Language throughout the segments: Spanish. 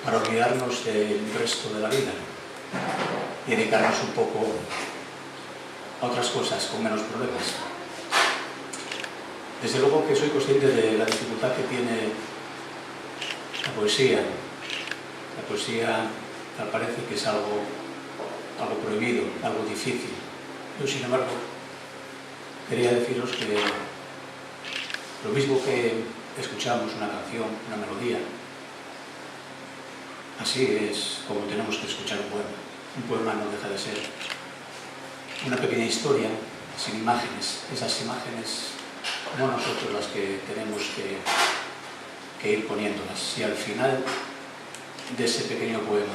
para olvidarnos del resto de la vida y dedicarnos un poco a otras cosas con menos problemas. Desde luego que soy consciente de la dificultad que tiene la poesía. La poesía tal parece que es algo prohibido, algo difícil. Yo, sin embargo, quería deciros que lo mismo que escuchamos una canción, una melodía, así es como tenemos que escuchar un poema. Un poema no deja de ser una pequeña historia sin imágenes. Esas imágenes no nosotros las que tenemos que ir poniéndolas. Si al final de ese pequeño poema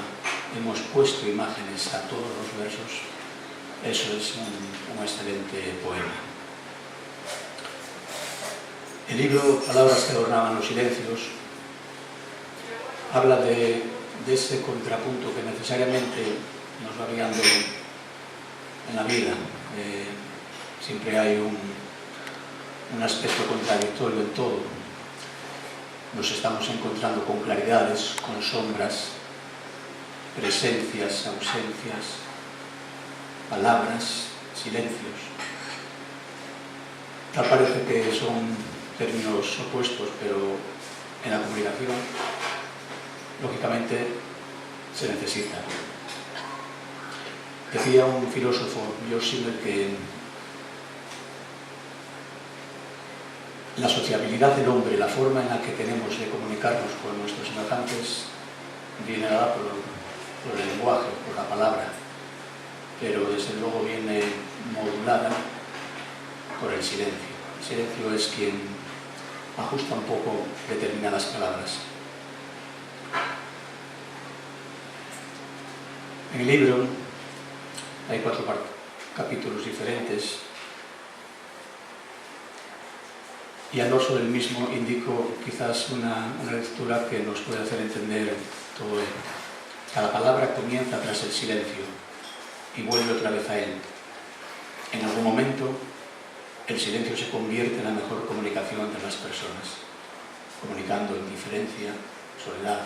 hemos puesto imágenes a todos los versos, eso es un excelente poema. El libro Palabras que adornaban los silencios habla de ese contrapunto que necesariamente nos va guiando en la vida. Siempre hay un aspecto contradictorio en todo. Nos estamos encontrando con claridades, con sombras, presencias, ausencias, palabras, silencios. Tal parece que son términos opuestos, pero en la comunicación, lógicamente, se necesitan. Decía un filósofo, George Simmel, que la sociabilidad del hombre, la forma en la que tenemos de comunicarnos con nuestros semejantes, viene dada por el lenguaje, por la palabra, pero desde luego viene modulada por el silencio. El silencio es quien ajusta un poco determinadas palabras. En el libro hay 4 capítulos diferentes y al dorso del mismo indico quizás una lectura que nos puede hacer entender todo ello. Cada palabra comienza tras el silencio y vuelve otra vez a él. En algún momento el silencio se convierte en la mejor comunicación entre las personas, comunicando indiferencia, soledad,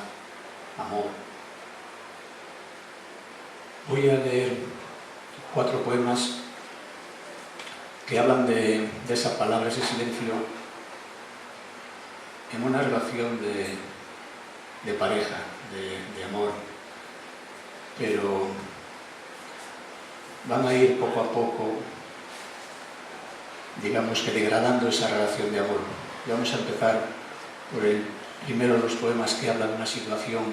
amor. Voy a leer 4 poemas que hablan de esa palabra, ese silencio, en una relación de pareja, de amor, pero van a ir poco a poco, digamos que degradando esa relación de amor. Y vamos a empezar por el primero de los poemas que habla de una situación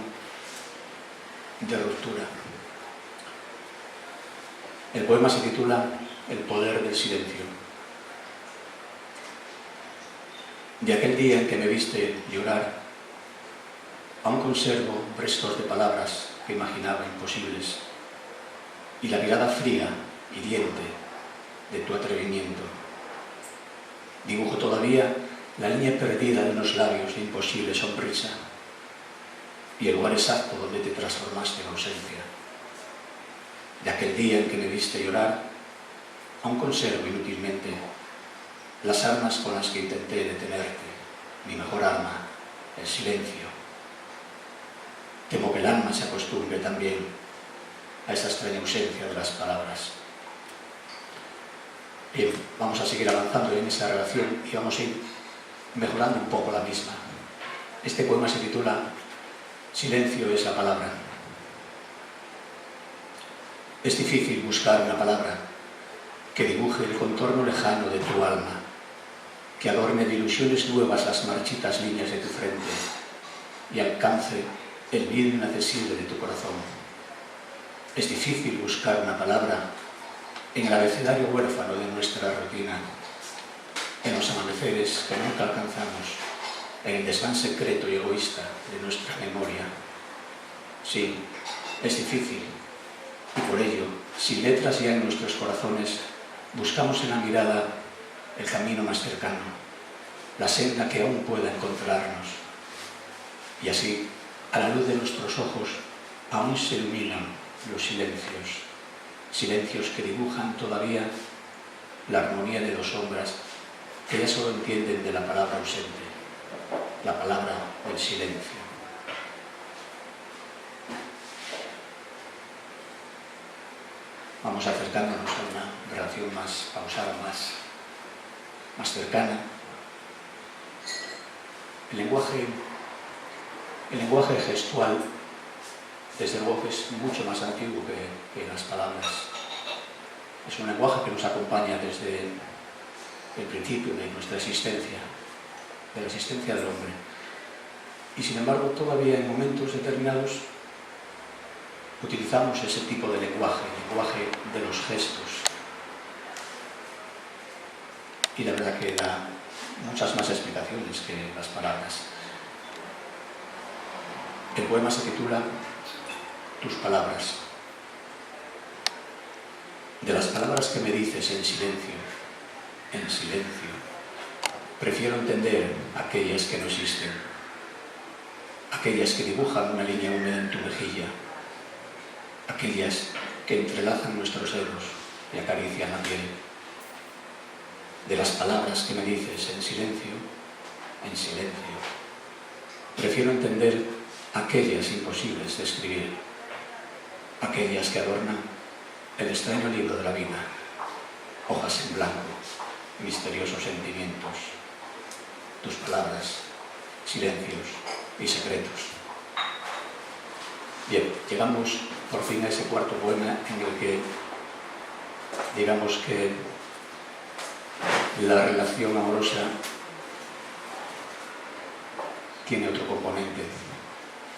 de ruptura. El poema se titula El poder del silencio. De aquel día en que me viste llorar, aún conservo restos de palabras que imaginaba imposibles y la mirada fría, hiriente, de tu atrevimiento. Dibujo todavía la línea perdida de unos labios de imposible sonrisa y el lugar exacto donde te transformaste en ausencia. De aquel día en que me viste llorar, aún conservo inútilmente las armas con las que intenté detenerte, mi mejor arma, el silencio. Temo que el alma se acostumbre también a esa extraña ausencia de las palabras. Bien, vamos a seguir avanzando en esa relación y vamos a ir mejorando un poco la misma. Este poema se titula Silencio es la palabra. Es difícil buscar una palabra que dibuje el contorno lejano de tu alma, que adorne de ilusiones nuevas las marchitas líneas de tu frente y alcance el bien inaccesible de tu corazón. Es difícil buscar una palabra en el abecedario huérfano de nuestra rutina, en los amaneceres que nunca alcanzamos, en el desván secreto y egoísta de nuestra memoria. Sí, es difícil, y por ello, sin letras ya en nuestros corazones, buscamos en la mirada el camino más cercano, la senda que aún pueda encontrarnos. Y así, a la luz de nuestros ojos, aún se iluminan los silencios, silencios que dibujan todavía la armonía de 2 sombras que ya solo entienden de la palabra ausente, la palabra del silencio. vamos acercándonos a una relación más pausada, más cercana. El lenguaje gestual, desde luego, es mucho más antiguo que las palabras. Es un lenguaje que nos acompaña desde el principio de nuestra existencia, de la existencia del hombre. Y sin embargo, todavía en momentos determinados utilizamos ese tipo de lenguaje, el lenguaje de los gestos. Y la verdad que da muchas más explicaciones que las palabras. El poema se titula Tus palabras. De las palabras que me dices en silencio, prefiero entender aquellas que no existen, aquellas que dibujan una línea húmeda en tu mejilla, aquellas que entrelazan nuestros dedos y acarician la piel. De las palabras que me dices en silencio, prefiero entender aquellas imposibles de escribir, aquellas que adornan el extraño libro de la vida, hojas en blanco, misteriosos sentimientos, tus palabras, silencios y secretos. Bien, llegamos por fin a ese cuarto poema en el que digamos que la relación amorosa tiene otro componente,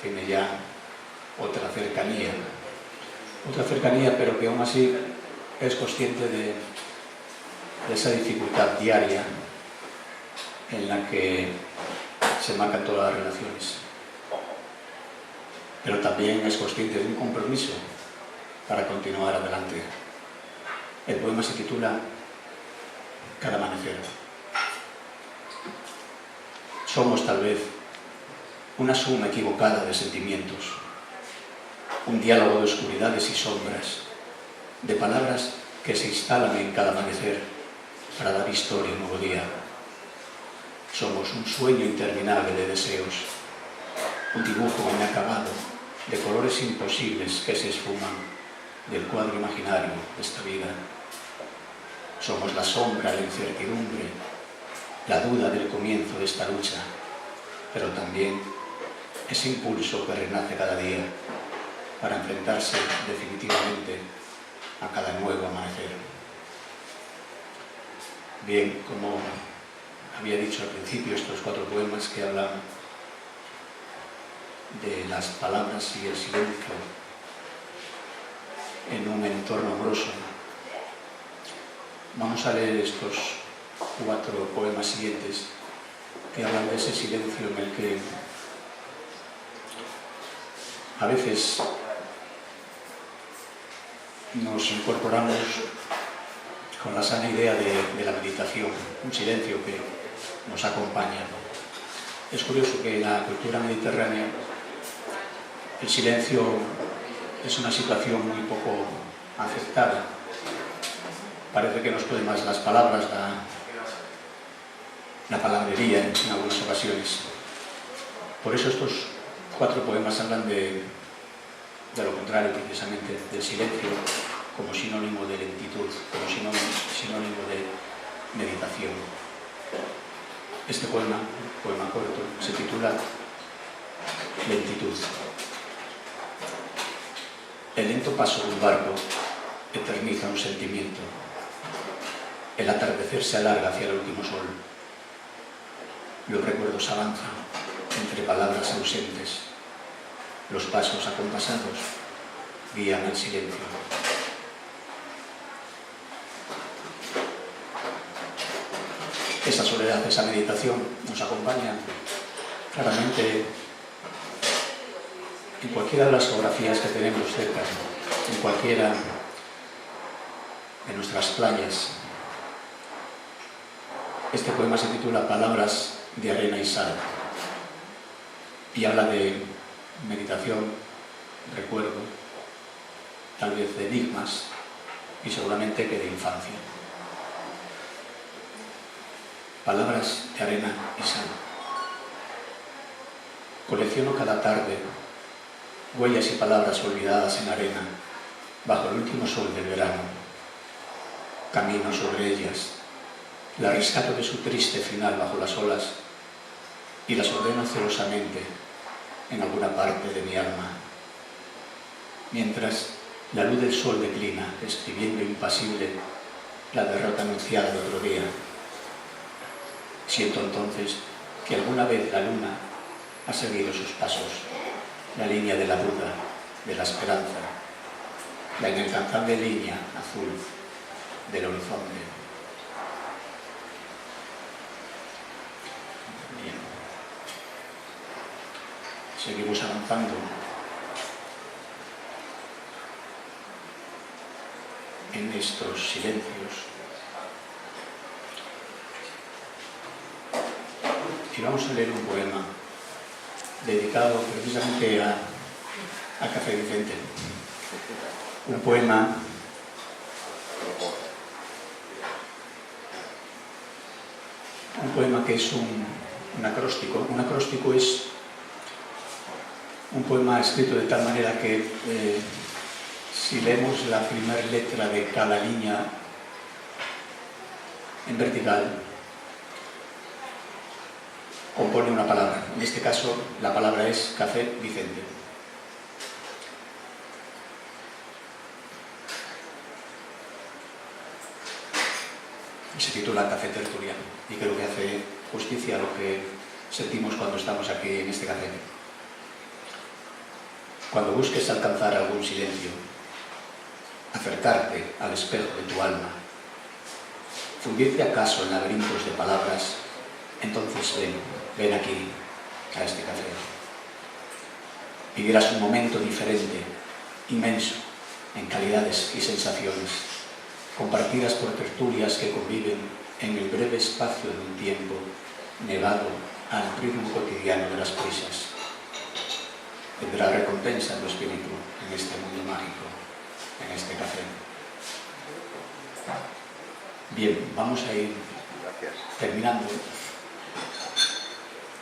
tiene ya otra cercanía, pero que aún así es consciente de esa dificultad diaria en la que se marcan todas las relaciones. Pero también es consciente de un compromiso para continuar adelante. El poema se titula Cada amanecer. Somos tal vez una suma equivocada de sentimientos, un diálogo de oscuridades y sombras, de palabras que se instalan en cada amanecer para dar historia a un nuevo día. Somos un sueño interminable de deseos, un dibujo inacabado de colores imposibles que se esfuman del cuadro imaginario de esta vida. Somos la sombra, la incertidumbre, la duda del comienzo de esta lucha, pero también ese impulso que renace cada día para enfrentarse definitivamente a cada nuevo amanecer. Bien, como había dicho al principio, estos 4 poemas que hablan de las palabras y el silencio en un entorno amoroso. Vamos a leer estos 4 poemas siguientes que hablan de ese silencio en el que a veces nos incorporamos con la sana idea de la meditación, un silencio que nos acompaña. Es curioso que en la cultura mediterránea el silencio es una situación muy poco aceptada. Parece que nos pueden más las palabras, la palabrería en algunas ocasiones. Por eso estos 4 poemas hablan de lo contrario, precisamente, del silencio como sinónimo de lentitud, como sinónimo de meditación. Este poema corto, se titula Lentitud. El lento paso de un barco eterniza un sentimiento. El atardecer se alarga hacia el último sol. Los recuerdos avanzan entre palabras ausentes. Los pasos acompasados guían el silencio. Esa soledad, esa meditación nos acompaña claramente en cualquiera de las geografías que tenemos cerca, en cualquiera de nuestras playas. Este poema se titula Palabras de arena y sal y habla de meditación, recuerdo, tal vez de enigmas y seguramente que de infancia. Palabras de arena y sal. Colecciono cada tarde huellas y palabras olvidadas en arena, bajo el último sol del verano. Camino sobre ellas, las rescato de su triste final bajo las olas y las ordeno celosamente en alguna parte de mi alma. Mientras la luz del sol declina, escribiendo impasible la derrota anunciada el otro día. Siento entonces que alguna vez la luna ha seguido sus pasos, la línea de la duda, de la esperanza, la inalcanzable línea azul del horizonte. Bien. Seguimos avanzando en estos silencios y vamos a leer un poema dedicado precisamente a Café Vicente. Un poema que es un acróstico. Un acróstico es un poema escrito de tal manera que si leemos la primera letra de cada línea en vertical, compone una palabra. En este caso, la palabra es Café Vicente. Se titula Café Tertuliano y creo que hace justicia a lo que sentimos cuando estamos aquí en este café. Cuando busques alcanzar algún silencio, acercarte al espejo de tu alma, fundirte acaso en laberintos de palabras, entonces ven aquí, a este café. Vivirás un momento diferente, inmenso, en calidades y sensaciones, compartidas por tertulias que conviven en el breve espacio de un tiempo negado al ritmo cotidiano de las prisas. Tendrá recompensa tu espíritu en este mundo mágico, en este café. Bien, vamos a ir terminando.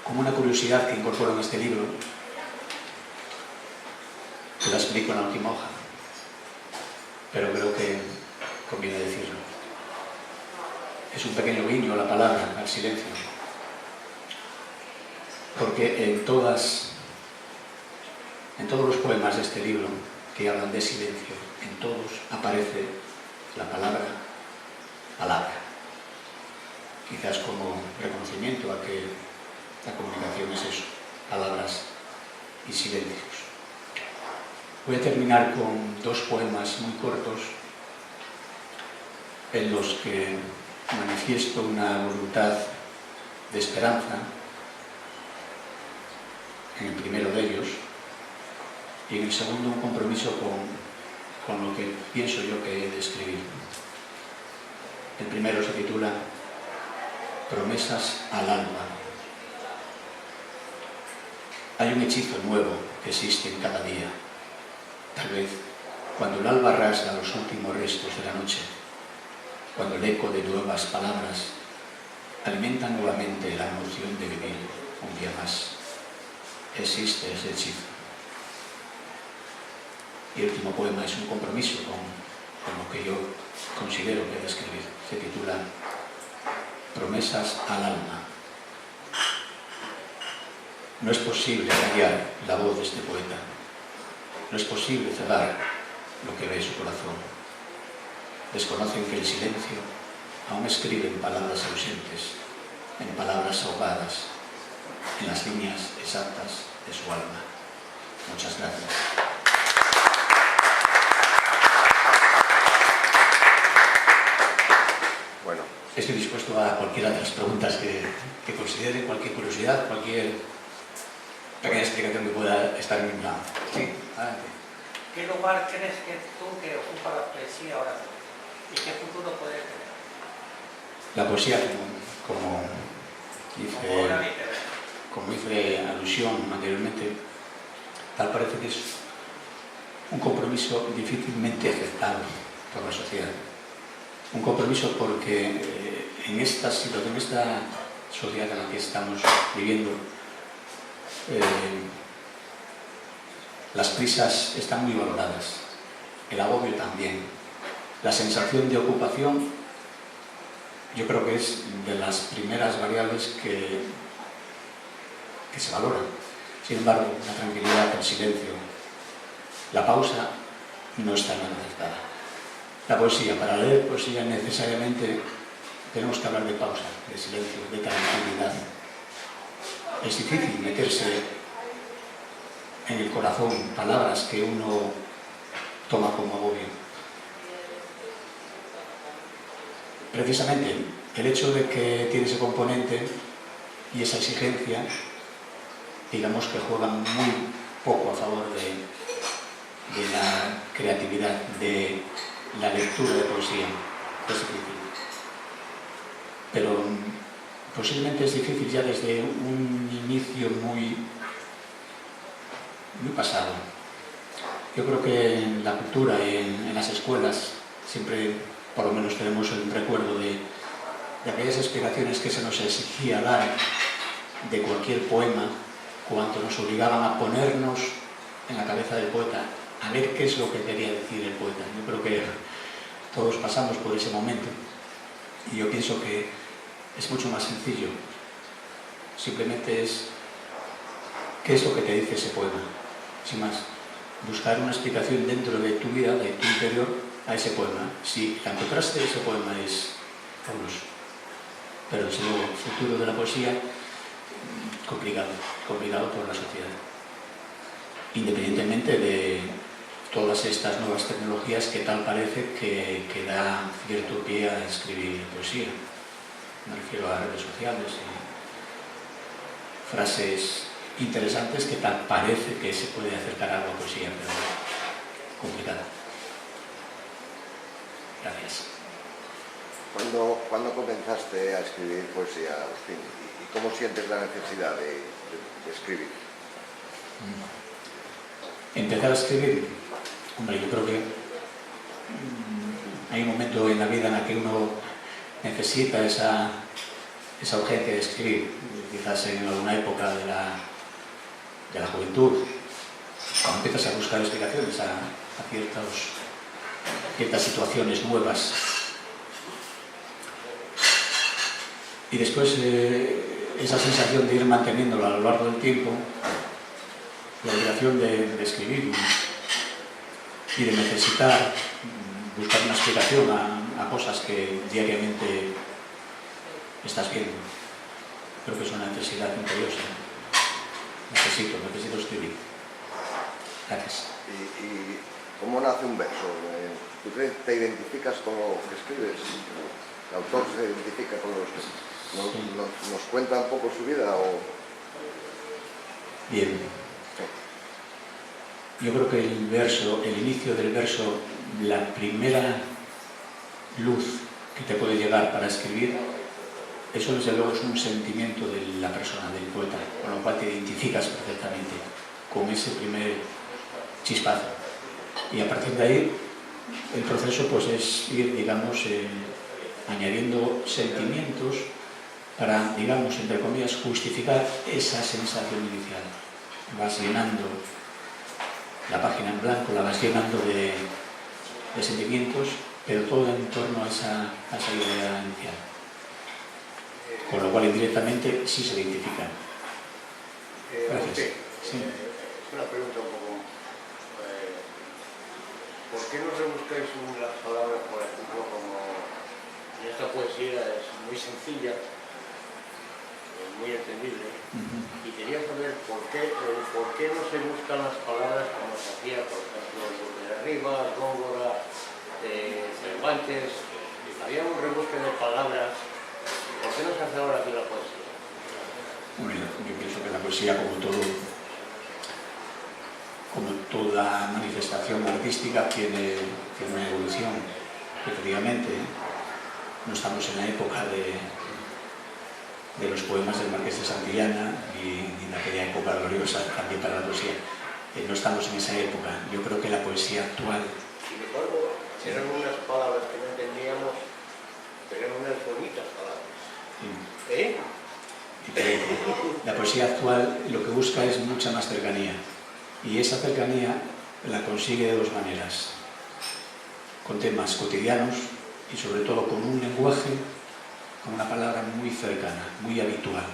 Como una curiosidad que incorporo en este libro, que la explico en la última hoja, pero creo que conviene decirlo. Es un pequeño guiño a la palabra, al silencio. Porque en todos los poemas de este libro que hablan de silencio, en todos aparece la palabra palabra. Quizás como reconocimiento a que la comunicación es eso, palabras y silencios. Voy a terminar con dos poemas muy cortos en los que manifiesto una voluntad de esperanza, en el primero de ellos, y en el segundo un compromiso con lo que pienso yo que he de escribir. El primero se titula Promesas al alma. Hay un hechizo nuevo que existe en cada día. Tal vez cuando el alba rasga los últimos restos de la noche, cuando el eco de nuevas palabras alimenta nuevamente la emoción de vivir un día más. Existe ese hechizo. Y el último poema es un compromiso con lo que yo considero que he de escribir. Se titula Promesas al alma. No es posible callar la voz de este poeta. No es posible cerrar lo que ve su corazón. Desconocen que el silencio aún escribe en palabras ausentes, en palabras ahogadas, en las líneas exactas de su alma. Muchas gracias. Bueno. Estoy dispuesto a cualquiera de las preguntas que considere, cualquier curiosidad, cualquier pequeña explicación que pueda estar en mi plan. Sí, adelante. ¿Qué lugar crees que ocupa la poesía ahora mismo? ¿Y qué futuro puede tener? La poesía, como hice alusión anteriormente, tal parece que es un compromiso difícilmente aceptado por la sociedad. Un compromiso porque en esta situación, en esta sociedad en la que estamos viviendo, las prisas están muy valoradas. el agobio también. La sensación de ocupación, yo creo que es de las primeras variables que se valoran. Sin embargo, la tranquilidad, el silencio, la pausa no está nada acertada. La poesía, para leer poesía necesariamente tenemos que hablar de pausa, de silencio, de tranquilidad. Es difícil meterse en el corazón palabras que uno toma como agobio. Precisamente el hecho de que tiene ese componente y esa exigencia, digamos que juegan muy poco a favor de la creatividad, de la lectura de poesía. Es difícil. Pero posiblemente es difícil ya desde un inicio muy pasado. Yo creo que en la cultura, en las escuelas, siempre por lo menos tenemos el recuerdo de aquellas explicaciones que se nos exigía dar de cualquier poema, cuando nos obligaban a ponernos en la cabeza del poeta, a ver qué es lo que quería decir el poeta. Yo creo que todos pasamos por ese momento y yo pienso que es mucho más sencillo. Simplemente es qué es lo que te dice ese poema, sin más. Buscar una explicación dentro de tu vida, de tu interior, a ese poema. Si la encontraste, ese poema es fabuloso. Pero desde luego, el futuro de la poesía, complicado por la sociedad. Independientemente de todas estas nuevas tecnologías que tal parece que da cierto pie a escribir poesía. Me refiero a redes sociales y frases interesantes que tal parece que se puede acercar algo a poesía, pero complicada. Gracias. ¿Cuándo comenzaste a escribir poesía, Agustín? ¿Y cómo sientes la necesidad de escribir? Empezar a escribir, hombre, yo creo que hay un momento en la vida en el que uno necesita esa urgencia de escribir, quizás en alguna época de la juventud, cuando empiezas a buscar explicaciones a ciertas situaciones nuevas. Y después esa sensación de ir manteniéndola a lo largo del tiempo, la obligación de escribir y de necesitar buscar una explicación a cosas que diariamente estás viendo. Creo que es una necesidad imperiosa. Necesito escribir. Gracias. ¿Y cómo nace un verso? ¿Tú te identificas con lo que escribes? ¿El autor se identifica con los que nos cuenta un poco su vida? Bien. Yo creo que el inicio del verso, la primera luz que te puede llegar para escribir, eso desde luego es un sentimiento de la persona, del poeta, con lo cual te identificas perfectamente con ese primer chispazo. Y a partir de ahí, el proceso pues es ir, digamos, añadiendo sentimientos para, digamos, entre comillas, justificar esa sensación inicial. Vas llenando la página en blanco, la vas llenando de sentimientos, pero todo en torno a esa idea inicial. Con lo cual, indirectamente, sí se identifican. Gracias. Sí. Una pregunta un poco. ¿Por qué no rebuscáis las palabras, por ejemplo, como en esta poesía es muy sencilla, muy entendible, y quería saber por qué no se buscan las palabras como se hacía, por ejemplo, de Arriba, Góngora, Cervantes? Había un rebusque de palabras. ¿Por qué no se hace ahora aquí la poesía? Bueno, yo pienso que la poesía, como toda manifestación artística, tiene una evolución. Efectivamente, no estamos en la época de los poemas del Marqués de Santillana ni en aquella época gloriosa también para la poesía. No estamos en esa época. Yo creo que la poesía actual... Sin embargo, eran unas palabras que no entendíamos, pero eran unas bonitas palabras. Sí. La poesía actual lo que busca es mucha más cercanía. Y esa cercanía la consigue de dos maneras. con temas cotidianos y sobre todo con un lenguaje, con una palabra muy cercana, muy habitual.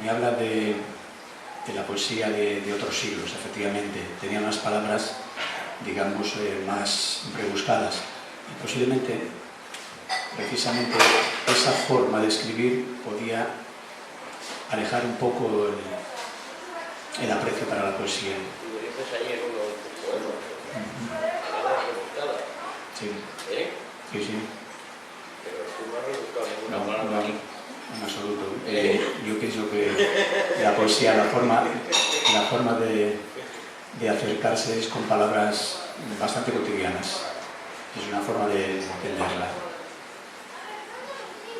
Me habla de la poesía de otros siglos, efectivamente. Tenía unas palabras, digamos, más rebuscadas. Y posiblemente, precisamente, esa forma de escribir podía alejar un poco el aprecio para la poesía. Y dices ayer uno de tus poemas, palabras rebuscadas. Sí. ¿Eh? Sí, sí. Pero tú no has rebuscado ninguna No, palabra aquí. en absoluto. Yo pienso que la poesía, la forma de acercarse es con palabras bastante cotidianas. Es una forma de entenderla.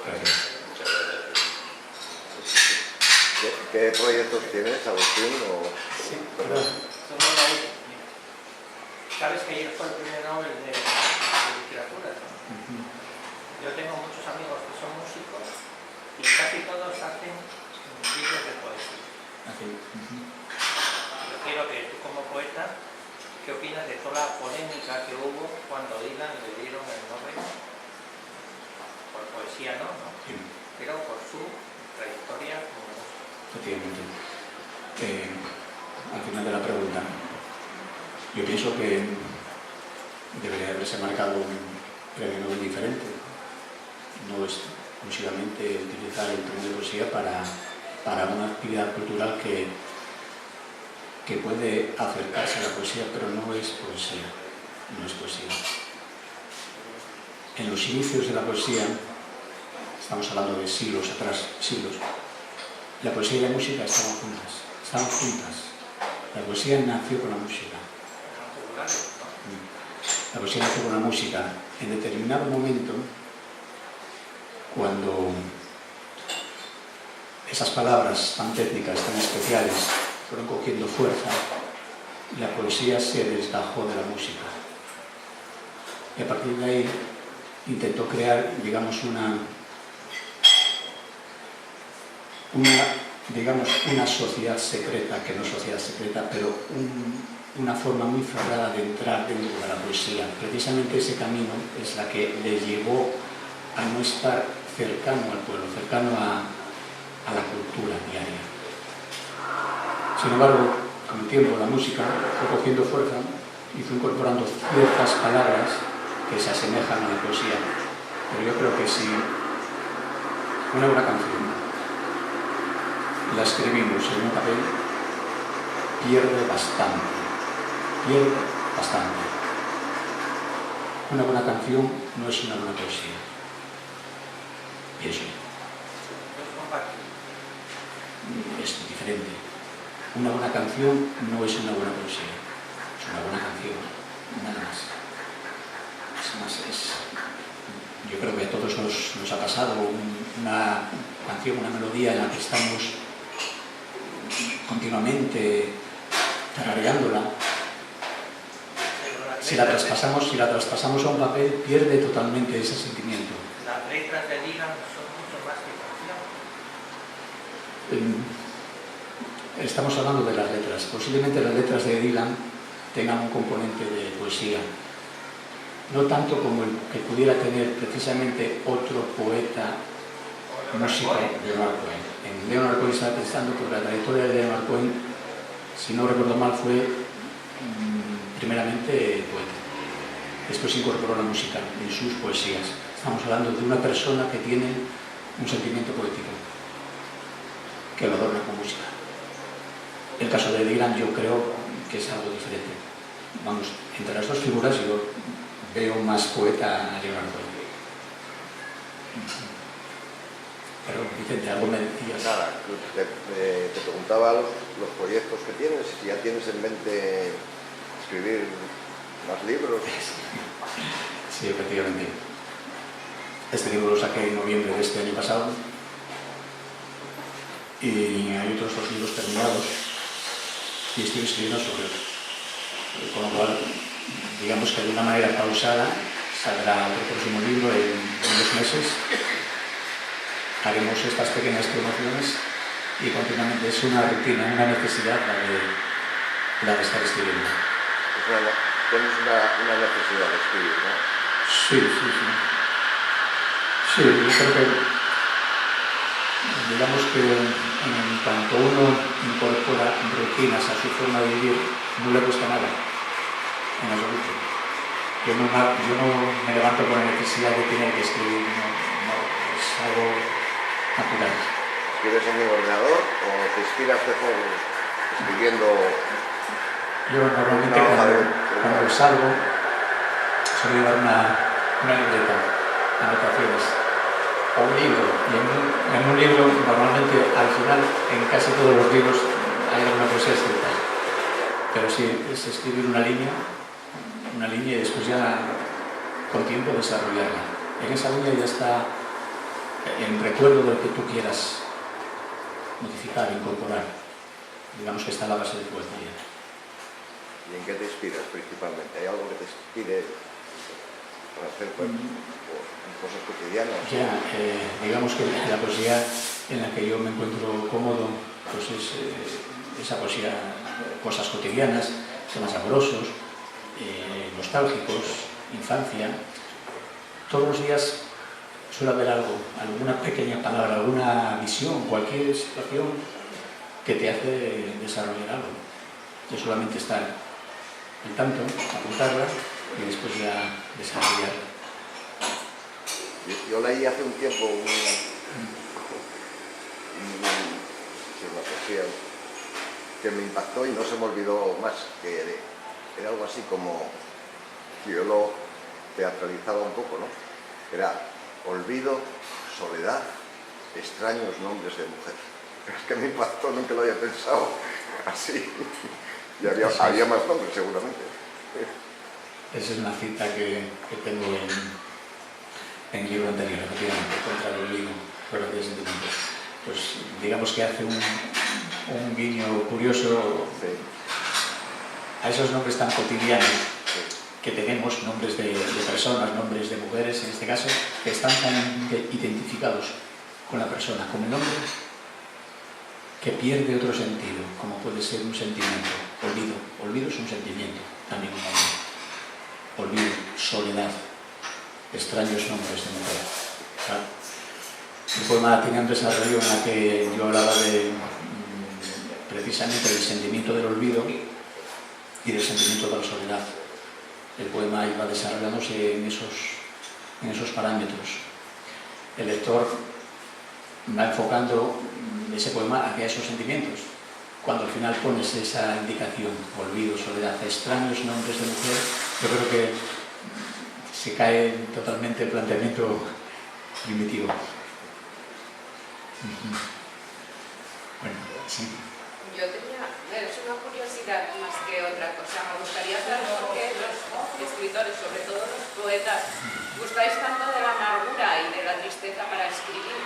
Gracias. ¿Qué proyectos tienes, Agustín? Sí, perdón. Sabes que ayer fue el primer Nobel de literatura, ¿no? Yo tengo muchos amigos que son músicos y casi todos hacen libros de poesía. Yo quiero que tú como poeta, ¿qué opinas de toda la polémica que hubo cuando Dylan le dieron el Nobel? Por poesía no, Sí. pero por su trayectoria como músico. Efectivamente. Al final de la pregunta, yo pienso que debería haberse marcado un premio Nobel diferente. No es exclusivamente utilizar el premio de poesía para una actividad cultural que puede acercarse a la poesía, pero no es poesía. No es poesía. En los inicios de la poesía, estamos hablando de siglos atrás, la poesía y la música estaban juntas. La poesía nació con la música. La poesía nació con la música. En determinado momento, cuando esas palabras tan técnicas, tan especiales, fueron cogiendo fuerza, la poesía se desgajó de la música. Y a partir de ahí intentó crear, digamos, una sociedad secreta, que no sociedad secreta, pero una forma muy cerrada de entrar dentro de la poesía. Precisamente ese camino es la que le llevó a no estar cercano al pueblo, cercano a la cultura diaria. Sin embargo, con el tiempo la música fue cogiendo fuerza y fue incorporando ciertas palabras que se asemejan a la poesía. Pero yo creo que si una buena canción la escribimos en un papel, pierde bastante. Una buena canción no es una buena poesía. Pienso. Es diferente. Una buena canción no es una buena poesía. Es una buena canción, nada más. Yo creo que a todos nos ha pasado una canción, una melodía en la que estamos continuamente tarareándola. Si la traspasamos a un papel, pierde totalmente ese sentimiento. Las letras de Dylan son mucho más que canción. Estamos hablando de las letras. Posiblemente las letras de Dylan tengan un componente de poesía. No tanto como el que pudiera tener precisamente otro poeta músico, Leonard Cohen. En Leonard Cohen estaba pensando porque la trayectoria de Leonard Cohen, si no recuerdo mal, fue primeramente poeta. Después incorporó la música en sus poesías. Estamos hablando de una persona que tiene un sentimiento poético, que lo adorna con música. El caso de Dylan yo creo que es algo diferente. Vamos, entre las dos figuras yo veo más poeta a Leonard Cohen. Pero Vicente, algo me decías. Nada, te preguntaba los proyectos que tienes, si ya tienes en mente escribir más libros. Sí, efectivamente. Este libro lo saqué en noviembre de este año pasado y hay otros dos libros terminados y estoy escribiendo sobre ellos. Con lo cual, digamos que de una manera pausada saldrá otro próximo libro en 2 meses. Haremos estas pequeñas promociones y continuamente es una rutina, una necesidad la de estar escribiendo. tienes una necesidad de escribir, ¿no? Sí, sí, sí. Sí, yo creo que, digamos que en cuanto uno incorpora rutinas a su forma de vivir, no le cuesta nada, en absoluto. Yo no me levanto con la necesidad de tener que escribir, no, es algo natural. ¿Escribes en el ordenador o te inspiras mejor escribiendo? Yo normalmente cuando salgo suelo llevar una libreta, anotaciones, o un libro. Y en un libro, normalmente al final, en casi todos los libros hay alguna poesía escrita. Pero sí, es escribir una línea y después ya con tiempo desarrollarla. En esa línea ya está el recuerdo de lo que tú quieras modificar, incorporar. Digamos que está la base de tu poesía. ¿Y en qué te inspiras principalmente? ¿Hay algo que te inspire para hacer cosas cotidianas? Ya, digamos que la poesía en la que yo me encuentro cómodo pues es esa poesía, cosas cotidianas, temas amorosos, nostálgicos, infancia. Todos los días suele haber algo, alguna pequeña palabra, alguna visión, cualquier situación que te hace desarrollar algo. Es solamente estar al tanto, apuntarla y después ya desarrollarla. Yo leí hace un tiempo una poesía que me impactó y no se me olvidó más, que era algo así como, yo lo teatralizaba un poco, ¿no? Era olvido, soledad, extraños nombres de mujer. Es que me impactó, nunca lo había pensado así. Y había más nombres seguramente. Esa es una cita que tengo en el libro anterior, efectivamente, contra el olvido, fuera de sentimientos. Pues digamos que hace un guiño curioso a esos nombres tan cotidianos que tenemos, nombres de personas, nombres de mujeres, en este caso, que están tan identificados con la persona, con el nombre, que pierde otro sentido, como puede ser un sentimiento. Olvido es un sentimiento, también un nombre. Olvido, soledad, extraños nombres de mujer. ¿Claro? El poema tiene un desarrollo en la que yo hablaba precisamente del sentimiento del olvido y del sentimiento de la soledad. El poema iba desarrollándose en esos parámetros. El lector va enfocando ese poema hacia esos sentimientos. Cuando al final pones esa indicación, olvido, soledad, extraños nombres de mujer, yo creo que se cae totalmente el planteamiento primitivo. Bueno, sí. Yo tenía, es una curiosidad más que otra cosa. Me gustaría saber por qué los escritores, sobre todo los poetas, gustáis tanto de la amargura y de la tristeza para escribir.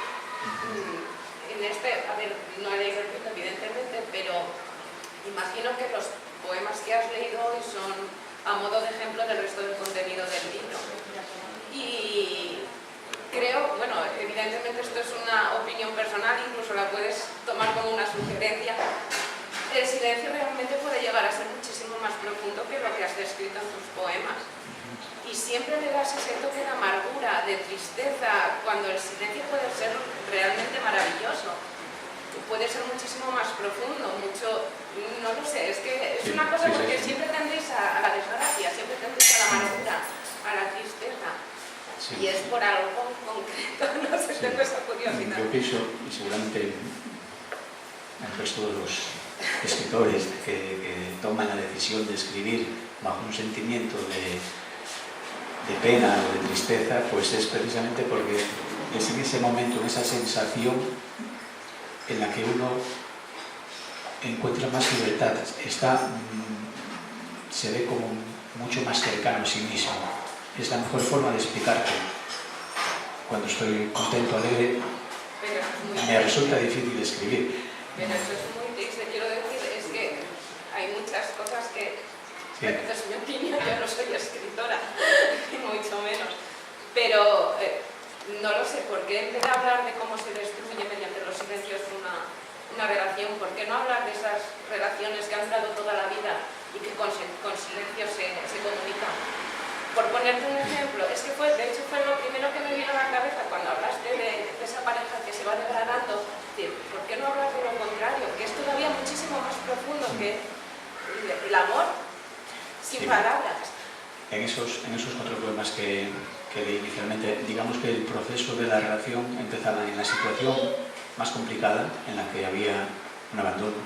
A ver, no he leído el libro evidentemente, pero imagino que los poemas que has leído hoy son a modo de ejemplo del resto del contenido del libro. Y creo, bueno, evidentemente esto es una opinión personal, incluso la puedes tomar como una sugerencia. El silencio realmente puede llegar a ser muchísimo más profundo que lo que has descrito en tus poemas. Y siempre le das ese toque de amargura, de tristeza, cuando el silencio puede ser realmente maravilloso. Puede ser muchísimo más profundo, mucho, no lo sé, es que es una cosa porque siempre tendéis a la desgracia, siempre tendéis a la amargura, a la tristeza. Sí. Y es por algo concreto, no sé, tengo esa curiosidad. Yo pienso, y seguramente el resto de los escritores que toman la decisión de escribir bajo un sentimiento de pena o de tristeza, pues es precisamente porque es en ese momento, en esa sensación en la que uno encuentra más libertad, se ve como mucho más cercano a sí mismo. Es la mejor forma de explicarte. Cuando estoy contento, alegre, me resulta difícil escribir. Pero eso es muy triste, quiero decir, es que hay muchas cosas que, esta es mi opinión, yo no soy escritora, ni mucho menos, pero no lo sé, ¿por qué en vez de hablar de cómo se destruye mediante los silencios una relación, por qué no hablar de esas relaciones que han durado toda la vida y que con los silencios se comunican. Por ponerte un ejemplo, es que de hecho fue lo primero que me vino a la cabeza cuando hablaste de esa pareja que se va degradando. Decir, ¿por qué no hablas de lo contrario? Que es todavía muchísimo más profundo que el amor sin palabras. En esos 4 poemas que leí inicialmente, digamos que el proceso de la relación empezaba en la situación más complicada, en la que había un abandono,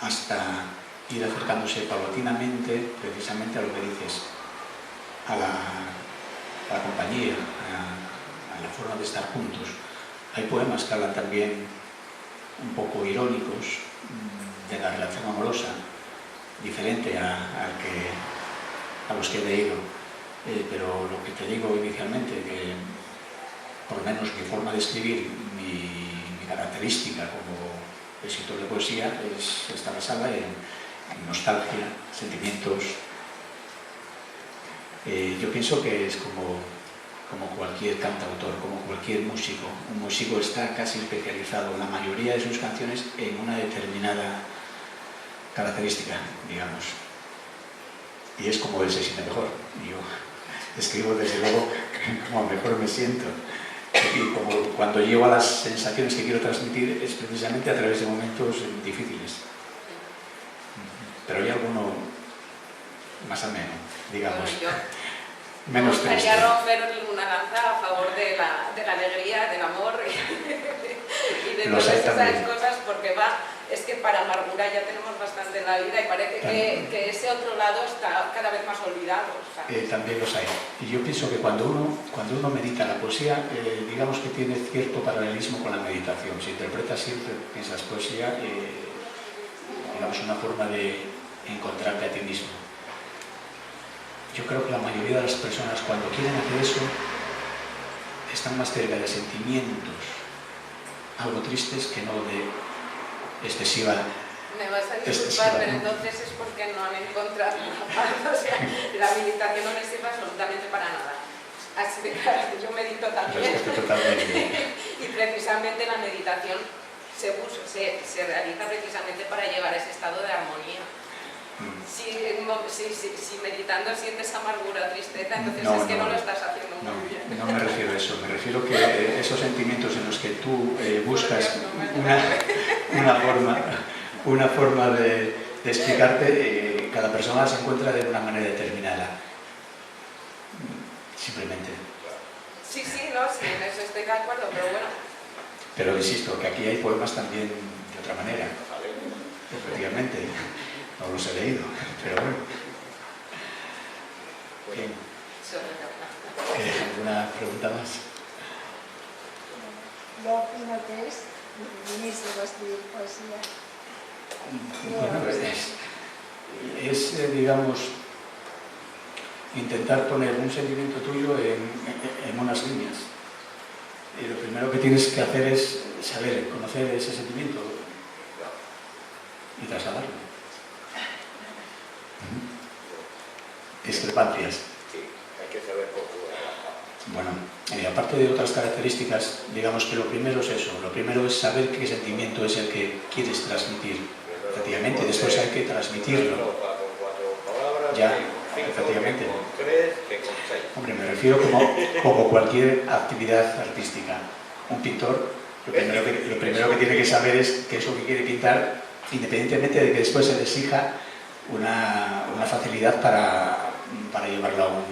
hasta ir acercándose paulatinamente, precisamente a lo que dices, a la compañía, a la forma de estar juntos. Hay poemas que hablan también un poco irónicos de la relación amorosa, diferente a los que he leído, pero lo que te digo inicialmente, que por lo menos mi forma de escribir, mi característica como escritor de poesía está basada en nostalgia, sentimientos. Yo pienso que es como cualquier cantautor, como cualquier músico. Un músico está casi especializado en la mayoría de sus canciones en una determinada característica, digamos. Y es como él se siente mejor. Yo escribo desde luego como mejor me siento. Y como cuando llego a las sensaciones que quiero transmitir es precisamente a través de momentos difíciles. Pero hay alguno más ameno, digamos. Menos triste. Me gustaría romper una lanza a favor de la alegría, del amor y de todas esas cosas, porque es que para amargura ya tenemos bastante en la vida y parece que ese otro lado está cada vez más olvidado. También los hay. Y yo pienso que cuando uno medita la poesía, digamos que tiene cierto paralelismo con la meditación. Si interpretas siempre, piensas poesía, digamos una forma de encontrarte a ti mismo. Yo creo que la mayoría de las personas cuando quieren hacer eso están más cerca de sentimientos algo tristes que no de excesiva. Me vas a disculpar, pero entonces es porque no han encontrado una paz. O sea, la meditación no les sirve absolutamente para nada. Así de claro, yo medito también. Y precisamente la meditación se realiza precisamente para llegar a ese estado de armonía. Si meditando sientes amargura, tristeza, entonces es que no lo estás haciendo muy bien. No me refiero a eso, me refiero que esos sentimientos en los que tú buscas una forma de explicarte, cada persona se encuentra de una manera determinada. Simplemente. Sí, en eso estoy de acuerdo, pero bueno. Pero insisto, que aquí hay poemas también de otra manera. Efectivamente. No los he leído, pero bueno. ¿Alguna pregunta más? Yo opino que es buenísimo escribir poesía. Bueno, es, digamos, intentar poner un sentimiento tuyo en unas líneas. Y lo primero que tienes que hacer es saber, conocer ese sentimiento y trasladarlo. Discrepancias. Sí, hay que saber cómo trabajar. Bueno, aparte de otras características, digamos que lo primero es eso. Lo primero es saber qué sentimiento es el que quieres transmitir. Efectivamente, después hay que transmitirlo. Ya, efectivamente. Hombre, me refiero como cualquier actividad artística. Un pintor, lo primero que tiene que saber es qué es lo que quiere pintar, independientemente de que después se le exija una facilidad para llevarlo a un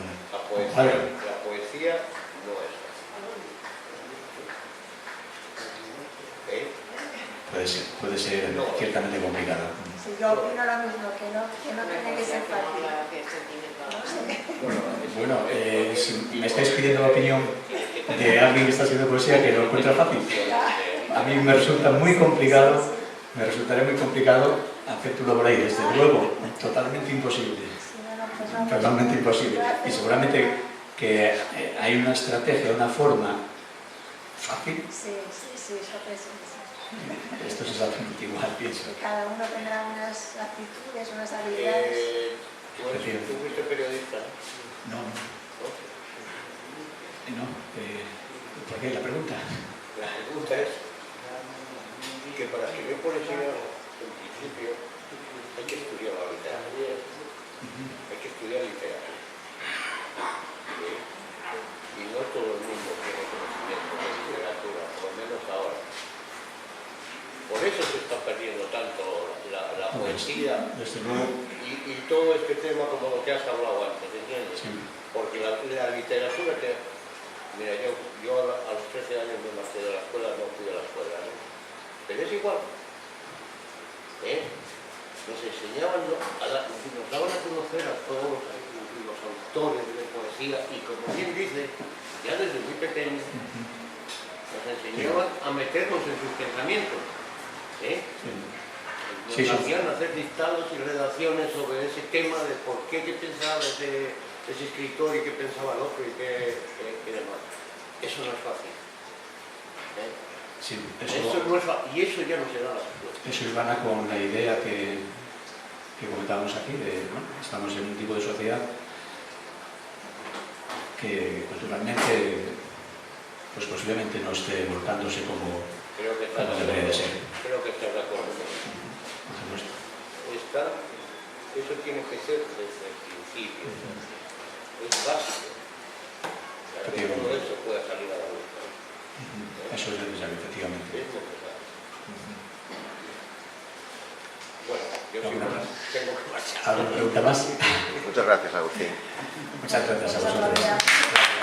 cuadro. La poesía no es fácil. Puede ser ciertamente complicado. Sí, yo opino lo mismo, que no tiene que ser fácil. Bueno, si me estáis pidiendo la opinión de alguien que está haciendo poesía que lo encuentra fácil, a mí me resulta muy complicado, me resultaría muy complicado hacer tu labor ahí, desde luego, totalmente imposible. Totalmente imposible. Y seguramente que hay una estrategia, una forma fácil. Sí, eso pienso. Esto es exactamente igual, pienso. Cada uno tendrá unas aptitudes, unas habilidades. ¿Tú fuiste periodista? No. ¿Por qué la pregunta? La pregunta es que para escribir poesía, en principio, hay que estudiar la literatura. Hay que estudiar literatura. ¿Sí? Y no todo el mundo tiene conocimiento de literatura, por lo menos ahora. Por eso se está perdiendo tanto la poesía Desde luego. y todo este tema como lo que has hablado antes, ¿entiendes? Sí. Porque la literatura que... Mira, yo a los 13 años me marché de la escuela, no fui a la escuela, ¿no? Pero es igual. Nos enseñaban, nos daban a conocer a todos los autores de poesía y, como bien dice, ya desde muy pequeños nos enseñaban a meternos en sus pensamientos. Nos hacían hacer dictados y redacciones sobre ese tema de por qué pensaba ese escritor y qué pensaba el otro y qué demás. Eso no es fácil. Sí, Eso no es fácil. Y eso ya no se da a las escuelas. eso hilvana con la idea que comentábamos aquí, de bueno, estamos en un tipo de sociedad que culturalmente pues posiblemente no esté volcándose como debería de ser. Creo que estás de acuerdo. Por supuesto. Eso tiene que ser desde el principio. Es básico. Para que todo eso pueda salir a la luz. Eso es necesario, efectivamente. Es necesario. Bueno, yo tengo que marchar. ¿Alguna pregunta más? Muchas gracias, Agustín. Muchas gracias a Muchas vosotros. gracias.